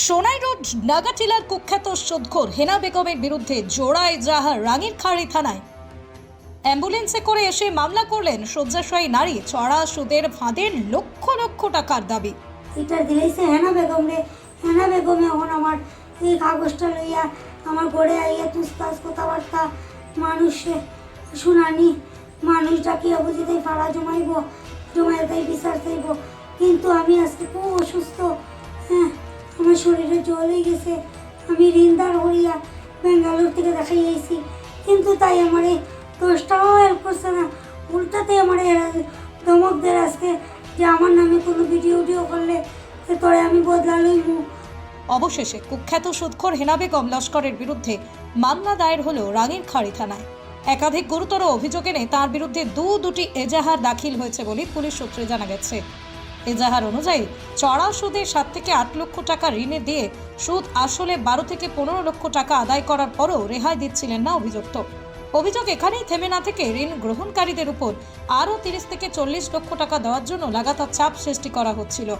Sonai road নাগাটিলার কুখ্যাত সুদখোর হেনা বেগমের বিরুদ্ধে জোড়ায় জাহার রাঙিরখাড়ি থানায় অ্যাম্বুলেন্সে করে এসে মামলা করলেন শয্যাশায়ী নারী। চড়া সুদের ফাঁদের লক্ষ লক্ষ টাকার দাবি। এটা দিয়েছে হেনা বেগম রে। হেনা বেগম এখন আমার এই কাগজটা লইয়া আমার ঘরে আইয়া তুস্তাস কথাবার্তা মানুষে শুনানি, মানুষ ডাকিয়া বুঝিতে ফাড়া জমাইব, জমাইতেই বিচার চাইব। কিন্তু আমি আজকে খুব অসুস্থ, হ্যাঁ আমার শরীরে জল হয়ে গেছে। আমি ঋণদার হইয়া বেঙ্গালোর থেকে দেখাই আইছি, কিন্তু তাই আমার 10 টাকাও হেল্প করছে না। উল্টাতে আমার ধমক দেয় আজকে যে আমার নামে কোনো ভিডিও করলে তোরে আমি বদলা লইব। অবশেষে কুখ্যাত সুদখোর হেনা বেগম লস্করের বিরুদ্ধে মামলা দায়ের হলো রাঙিরখাড়ি থানায়। একাধিক গুরুতর অভিযোগ এনে তাঁর বিরুদ্ধে দুটি এজাহার দাখিল হয়েছে বলে পুলিশ সূত্রে জানা গেছে। এজাহার অনুযায়ী চড়া সুদে 7 থেকে 8 লক্ষ টাকা ঋণে দিয়ে সুদ আসলে 12 থেকে 15 লক্ষ টাকা আদায় করার পরও রেহাই দিচ্ছিলেন না অভিযুক্ত। অভিযোগ এখানেই থেমে না থেকে ঋণ গ্রহণকারীদের উপর আরও 30 থেকে 40 লক্ষ টাকা দেওয়ার জন্য লাগাতার চাপ সৃষ্টি করা হচ্ছিল।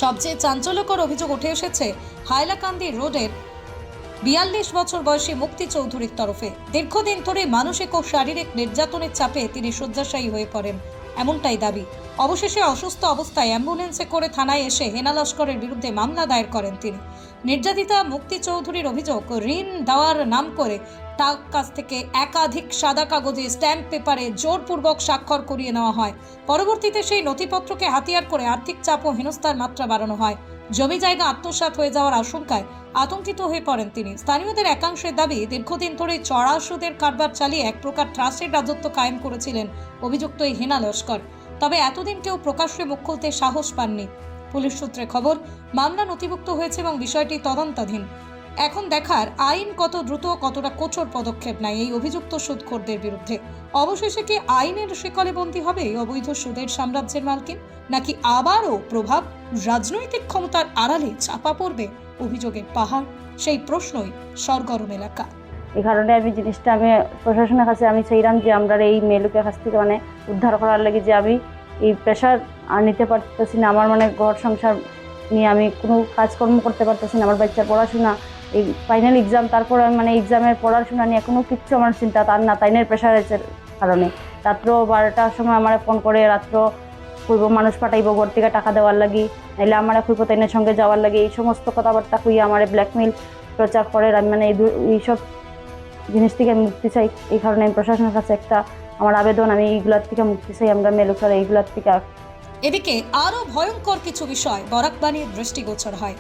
সবচেয়ে চাঞ্চল্যকর অভিযোগ উঠে এসেছে হাইলাকান্দি রোডের 42 বছর বয়সী মুক্তি চৌধুরীর তরফে। দীর্ঘদিন ধরে মানসিক ও শারীরিক নির্যাতনের চাপে তিনি শয্যাশায়ী হয়ে পড়েন, এমনটাই দাবি। অবশেষে অসুস্থ অবস্থায় অ্যাম্বুলেন্সে করে থানায় এসে হেনা লস্করের বিরুদ্ধে মামলা দায়ের করেন তিনি। নির্যাতিতা মুক্তি চৌধুরীর অভিযোগ, ঋণ দেওয়ার নাম করে তার কাছ থেকে একাধিক সাদা কাগজে স্ট্যাম্প পেপারে জোরপূর্বক স্বাক্ষর করিয়ে নেওয়া হয়। পরবর্তীতে সেই নথিপত্রকে হাতিয়ার করে আর্থিক চাপ ও হেনস্থার মাত্রা বাড়ানো হয়। জমি জায়গা আত্মসাৎ হয়ে যাওয়ার আশঙ্কায় আতঙ্কিত হয়ে পড়েন তিনি। স্থানীয়দের একাংশের দাবি, দীর্ঘদিন ধরে চড়া সুদের কারবার চালিয়ে এক প্রকার ট্রাস্টের রাজত্ব কায়েম করেছিলেন অভিযুক্ত এই হেনা লস্কর। তবে এতদিন কেউ প্রকাশ্যে মুখ খুলতে সাহস পাননি। পুলিশ সূত্রে খবর, মামলা নথিভুক্ত হয়েছে এবং বিষয়টি তদন্তাধীন। এখন দেখার আইন কত দ্রুত কতটা কঠোর পদক্ষেপ নেয় এই অভিযুক্ত সুদখোরদের বিরুদ্ধে। অবশেষে কি আইনের শিকলে বন্দী হবে এই অবৈধ সুদের সাম্রাজ্যের মালকিন, নাকি আবারও প্রভাব রাজনৈতিক ক্ষমতার আড়ালে চাপা পড়বে অভিযোগের পাহাড়? সেই প্রশ্নই সরগরম এলাকা। এই কারণে আমি জিনিসটা আমি প্রশাসনের কাছে আমি চাইলাম যে আমরা এই মেয়েলুকের কাছ থেকে উদ্ধার করার লাগে, যে আমি এই প্রেশার আর নিতে পারতেছি না। আমার ঘর সংসার নিয়ে আমি কোনো কাজকর্ম করতে পারতেছি না। আমার বাচ্চার পড়াশোনা, এই ফাইনাল এক্সাম, তারপর আমি এক্সামের পড়াশোনা নিয়ে কোনো কিচ্ছু আমার চিন্তা তার না, তাইনের প্রেশারের কারণে। রাত্র 12টার সময় আমার ফোন করে রাত্র কইব মানুষ পাঠাইব ঘর থেকে টাকা দেওয়ার লাগি, নাইলে আমার কইব তাইনের সঙ্গে যাওয়ার লাগে। এই সমস্ত কথাবার্তা কইয়া আমার ব্ল্যাকমেইল প্রচার করে। আমি এইসব জিনিস থেকে আমি মুক্তি চাই। এই কারণে আমি প্রশাসনের কাছে একটা আমার আবেদন, আমি এইগুলোর থেকে মুক্তি চাই। আমরা মেলুকার এইগুলোর থেকে। এদিকে আরও ভয়ঙ্কর কিছু বিষয় বরাকবাণীর দৃষ্টিগোচর হয়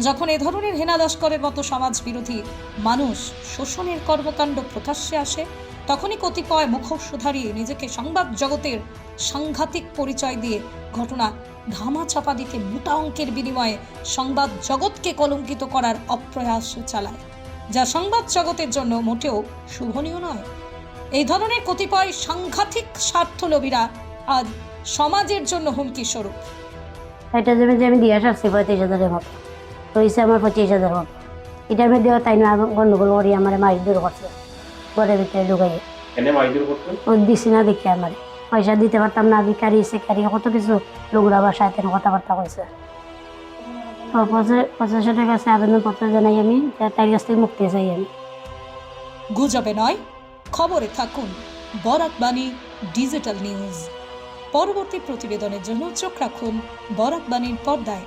যখন এ ধরনের হেনা লস্করের মতো সমাজ বিরোধী মানুষ শোষণের কর্মকাণ্ড প্রকাশ্যে আসে। তখনই কতিপয় মুখোশধারী নিজেকে সংবাদ জগতের সাংঘাতিক পরিচয় দিয়ে ঘটনা ধামাচাপা দিতে মোটা অঙ্কের বিনিময়ে সংবাদ জগৎকে কলঙ্কিত করার অপ্রয়াস চালায়, যা সংবাদ জগতের জন্য মোটেও শুভনীয় নয়। এই ধরনের কতিপয় সাংঘাতিক স্বার্থলোভীরা আজ সমাজের জন্য হুমকি স্বরূপ। এটা যে আমি দিয়ে আসছি 35,000-এর মতো, রয়েছে আমার 25,000 মতো। এটার মধ্যে তাই না গন্ডগোল করি আমার মাইদুর করছে, ঘরের ভিতরে ঢুকাই ও দিছি না দেখি আমার পয়সা দিতে পারতাম না। ভিকারি সেকারি কত কিছু লোকরা বাসায় তেন কথাবার্তা কইছে। 85,000 কাছে আবেদনপত্র জানাই আমি, তার কাছ থেকে মুক্তি চাই আমি। গুজবে নয়, খবরে থাকুন বরাকবাণী ডিজিটাল নিউজ। পরবর্তী প্রতিবেদনের জন্য চোখ রাখুন বরাকবাণীর পর্দায়।